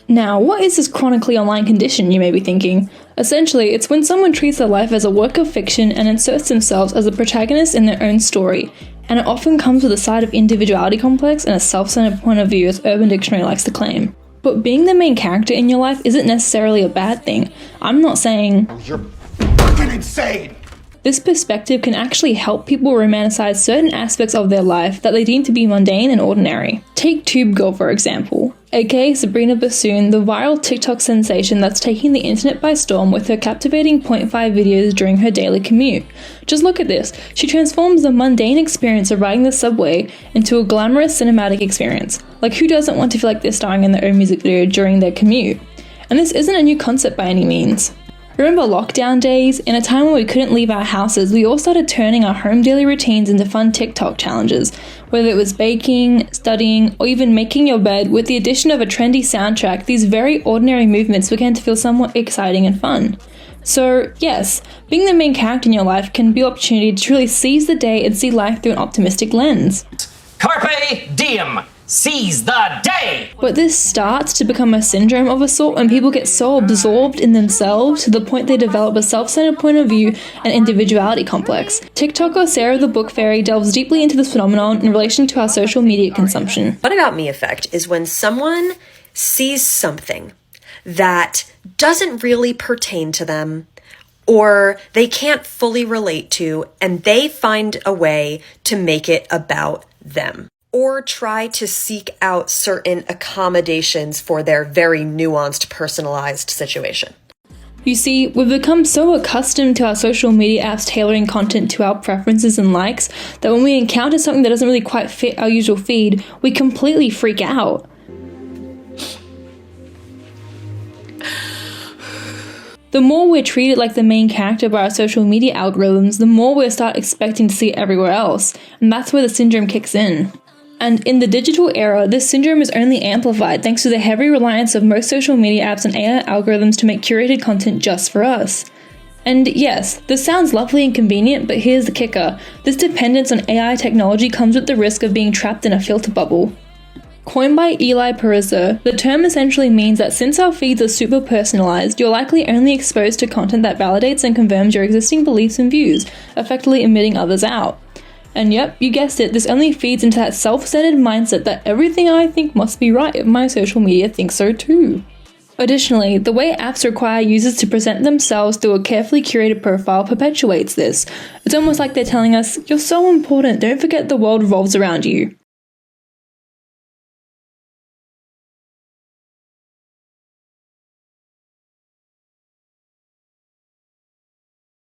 Now, what is this chronically online condition, you may be thinking? Essentially, it's when someone treats their life as a work of fiction and inserts themselves as a protagonist in their own story, and it often comes with a side of individuality complex and a self-centered point of view, as Urban Dictionary likes to claim. But being the main character in your life isn't necessarily a bad thing. I'm not saying you're fucking insane! This perspective can actually help people romanticize certain aspects of their life that they deem to be mundane and ordinary. Take Tube Girl for example, aka Sabrina Bassoon, the viral TikTok sensation that's taking the internet by storm with her captivating 0.5 videos during her daily commute. Just look at this, she transforms the mundane experience of riding the subway into a glamorous cinematic experience. Like, who doesn't want to feel like they're starring in their own music video during their commute? And this isn't a new concept by any means. Remember lockdown days? In a time when we couldn't leave our houses, we all started turning our home daily routines into fun TikTok challenges, whether it was baking, studying, or even making your bed. With the addition of a trendy soundtrack, these very ordinary movements began to feel somewhat exciting and fun. So yes, being the main character in your life can be an opportunity to truly seize the day and see life through an optimistic lens. Carpe diem! Seize the day! But this starts to become a syndrome of a sort when people get so absorbed in themselves to the point they develop a self-centered point of view and individuality complex. TikToker Sarah the Book Fairy delves deeply into this phenomenon in relation to our social media consumption. What about me effect is when someone sees something that doesn't really pertain to them or they can't fully relate to, and they find a way to make it about them, or try to seek out certain accommodations for their very nuanced, personalized situation. You see, we've become so accustomed to our social media apps tailoring content to our preferences and likes that when we encounter something that doesn't really quite fit our usual feed, we completely freak out. The more we're treated like the main character by our social media algorithms, the more we'll start expecting to see it everywhere else, and that's where the syndrome kicks in. And in the digital era, this syndrome is only amplified thanks to the heavy reliance of most social media apps and AI algorithms to make curated content just for us. And yes, this sounds lovely and convenient, but here's the kicker. This dependence on AI technology comes with the risk of being trapped in a filter bubble. Coined by Eli Pariser, the term essentially means that since our feeds are super personalized, you're likely only exposed to content that validates and confirms your existing beliefs and views, effectively emitting others out. And yep, you guessed it, this only feeds into that self-centered mindset that everything I think must be right if my social media thinks so too. Additionally, the way apps require users to present themselves through a carefully curated profile perpetuates this. It's almost like they're telling us, you're so important, don't forget the world revolves around you.